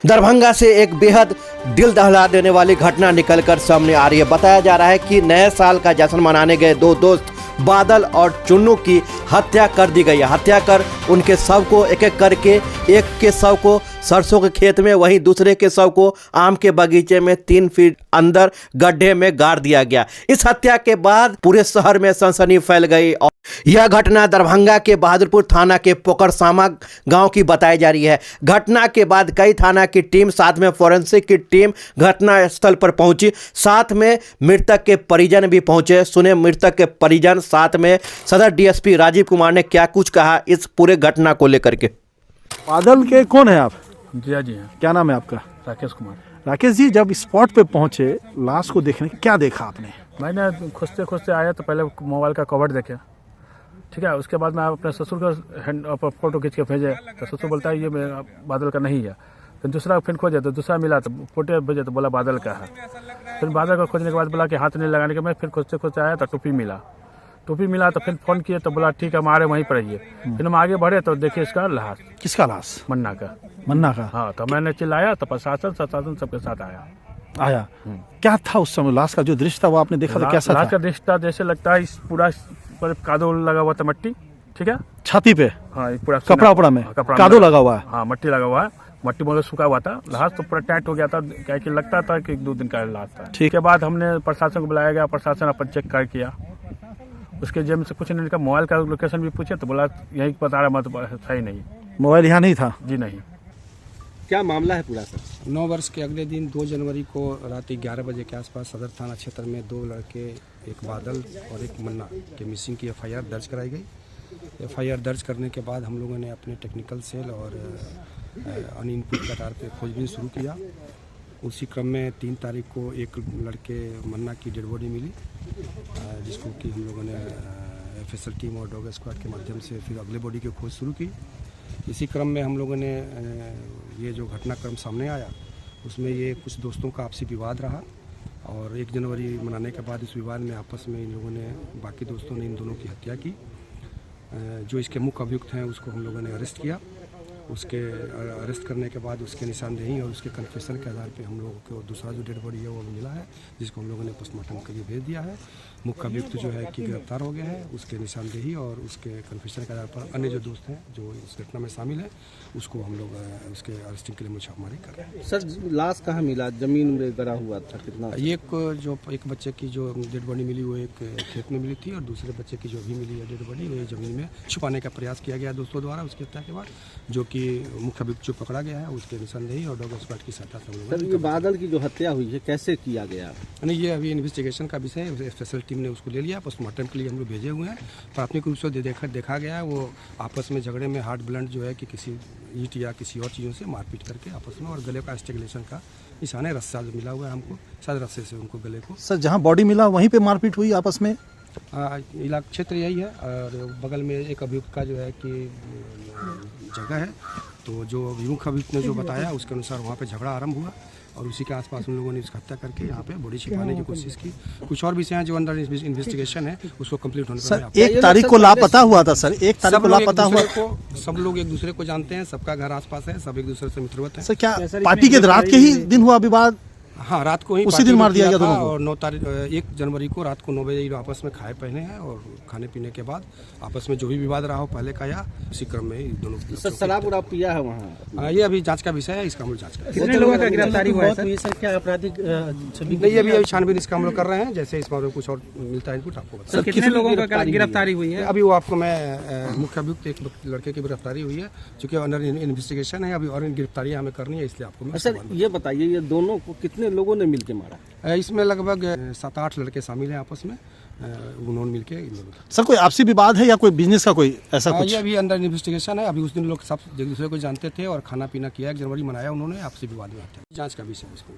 दरभंगा से एक बेहद दिल दहला देने वाली घटना निकलकर सामने आ रही है। बताया जा रहा है कि नए साल का जश्न मनाने गए दो दोस्त बादल और चुन्नू की हत्या कर दी गई है। हत्या कर उनके शव को एक एक करके, एक के शव को सरसों के खेत में, वहीं दूसरे के शव को आम के बगीचे में 3 फीट अंदर गड्ढे में गाड़ दिया गया। इस हत्या के बाद पूरे शहर में सनसनी फैल गई और यह घटना दरभंगा के बहादुरपुर थाना के पोकरसामा गांव की बताई जा रही है। घटना के बाद कई थाना की टीम, साथ में फोरेंसिक की टीम घटना स्थल पर पहुंची। साथ में मृतक के परिजन भी पहुंचे। सुने मृतक के परिजन, साथ में सदर डीएसपी राजीव कुमार ने क्या कुछ कहा इस पूरे घटना को लेकर के। बादल के कौन है आप? जी हाँ। क्या नाम है आपका? राकेश कुमार। राकेश जी, जब स्पॉट पे पहुंचे लाश को देखने, क्या देखा आपने? मैंने खोजते खोजते आया तो पहले मोबाइल का कवर देखे, ठीक है। उसके बाद मैं अपने ससुर का फोटो खींच के भेजे तो ससुर बोलता है ये मेरा बादल का नहीं है। फिर दूसरा फिर खोजे तो दूसरा मिला तो फोटो भेजे तो बोला बादल का है। फिर बादल को खोजने के बाद बोला कि हाथ नहीं लगाने के, मैं फिर खोजते खोजते आया तो टोपी मिला तो फिर फ़ोन किए तो बोला ठीक है हम आ रहे वहीं पर रहिए। फिर हम आगे बढ़े तो देखिए इसका लाश। किसका लाश? मन्ना का। हाँ, तो मैंने चिल्लाया तो प्रशासन सबके साथ आया। क्या था उस समय लाश का जो दृश्य था वो आपने देखा तो कैसा था? लाश का दृश्य था जैसे लगता है इस पूरा पर कादो लगा हुआ था, मट्टी, ठीक है, छाती पे। हाँ, पूरा कपड़ा में कादो लगा हुआ है। हाँ, मट्टी लगा हुआ है। मट्टी मतलब सूखा हुआ था। लाश तो पूरा टाइट हो गया था, क्या कि लगता था कि 2 दिन का लाश था। ठीक है, बाद हमने प्रशासन को बुलाया गया। प्रशासन अपन चेक कर किया, उसके जेब से कुछ नहीं निकला। मोबाइल का लोकेशन भी पूछे तो बोला यही बता रहा, मत सही नहीं, मोबाइल यहाँ नहीं था। जी नहीं। क्या मामला है पूरा सर? 9 वर्ष के अगले दिन 2 जनवरी को रात 11 बजे के आसपास सदर थाना क्षेत्र में 2 लड़के, एक बादल और एक मन्ना के मिसिंग की एफआईआर दर्ज कराई गई। एफआईआर दर्ज करने के बाद हम लोगों ने अपने टेक्निकल सेल और अन इनपुट कतार पे खोजबीन शुरू किया। उसी क्रम में 3 तारीख को एक लड़के मन्ना की डेड बॉडी मिली, जिसको कि हम लोगों ने एफएसएल टीम और डॉग स्क्वाड के माध्यम से फिर अगले बॉडी की खोज शुरू की। इसी क्रम में हम लोगों ने ये जो घटनाक्रम सामने आया उसमें ये कुछ दोस्तों का आपसी विवाद रहा और 1 जनवरी मनाने के बाद इस विवाद में आपस में इन लोगों ने, बाकी दोस्तों ने इन दोनों की हत्या की। जो इसके मुख्य अभियुक्त हैं उसको हम लोगों ने अरेस्ट किया। उसके अरेस्ट करने के बाद उसके निशानदेही और उसके कन्फेशन के आधार पे हम लोगों को दूसरा जो डेड बॉडी है वो मिला है, जिसको हम लोगों ने पोस्टमार्टम के लिए भेज दिया है। मुख्य अभियुक्त जो है कि गिरफ्तार हो गए हैं। उसके निशानदेही और उसके कन्फेशन के आधार पर अन्य जो दोस्त हैं जो इस घटना में शामिल हैं उसको हम लोग उसके अरेस्टिंग के लिए छापेमारी कर रहे हैं। सर, लाश कहाँ मिला? जमीन में गड़ा हुआ था? कितना? एक बच्चे की जो डेड बॉडी मिली वो एक खेत में मिली थी और दूसरे बच्चे की जो भी मिली है डेड बॉडी वो जमीन में छुपाने का प्रयास किया गया दोस्तों द्वारा उसकी हत्या के बाद, जो कि मुख्य अभियुक्त जो पकड़ा गया है उसके निशानदेही और डॉग स्क्वाड की सहायता से। सर, ये बादल की जो हत्या हुई है कैसे किया गया? नहीं, ये अभी इन्वेस्टिगेशन का विषय है। स्पेशल टीम ने उसको ले लिया, पोस्टमार्टम के लिए हम लोग भेजे हुए हैं। प्राथमिक रूप से देखा गया है वो आपस में झगड़े में हार्ट ब्लंट जो है कि किसी ईंट या किसी और चीज़ों से मारपीट करके आपस में, और गले का स्ट्रैंगुलेशन का निशान है, रस्सा जो मिला हुआ है हमको, शायद रस्से से उनको गले को। सर, जहाँ बॉडी मिला वहीं पे मारपीट हुई आपस में? इलाका क्षेत्र यही है और बगल में एक अभियुक्त का जो है कि जगह है, तो जो मुख्य अभियुक्त ने जो बताया उसके अनुसार वहाँ पे झगड़ा आरंभ हुआ और उसी के आसपास उन लोगों ने इसकी हत्या करके यहाँ पे बॉडी छिपाने की कोशिश की। कुछ और विषय हैं जो अंडर इन्वेस्टिगेशन है, उसको कंप्लीट होने पर। 1 तारीख को लापता हुआ था सर, 1 तारीख को लापता हुआ। सब लोग एक दूसरे को जानते हैं, सबका घर आसपास है, सब एक दूसरे से मित्रवत है। सर, क्या पार्टी के रात के ही दिन हुआ विवाद? हाँ, रात को ही उसी दिन मार दिया गया दोनों को। और 1 जनवरी को रात को 9 बजे आपस में खाए पहने हैं और खाने पीने के बाद आपस में जो भी विवाद रहा हो पहले का या उसी क्रम में दोनों। सर, शराब उराब पिया है वहाँ? ये अभी जांच का विषय है, इसका हम लोग जांच कर। कितने लोगों का गिरफ्तारी हुआ है सर? क्या आपराधिक नहीं, ये अभी छानबीन इसका हम लोग कर रहे हैं। जैसे इस बारे में कुछ और मिलता है इनपुट आपको बता। कितने लोगों का गिरफ्तारी हुई है? अभी वो आपको मैं मुख्य अभियुक्त एक लड़के की गिरफ्तारी हुई है, चूँकि अंडर इन्वेस्टिगेशन है अभी, और गिरफ्तारियाँ हमें करनी है, इसलिए आपको। सर, ये बताइए ये दोनों को कितने लोगों ने मिलकर मारा? इसमें लगभग 7-8 लड़के शामिल हैं आपस में, उन्होंने मिलके। सर, कोई आपसी विवाद है या कोई बिजनेस का कोई ऐसा कुछ? ये अभी अंडर इन्वेस्टिगेशन है। अभी उस दिन लोग सब एक दूसरे को जानते थे और खाना पीना किया, 1 जनवरी मनाया उन्होंने, आपसी विवाद में जांच का विषय है इसको।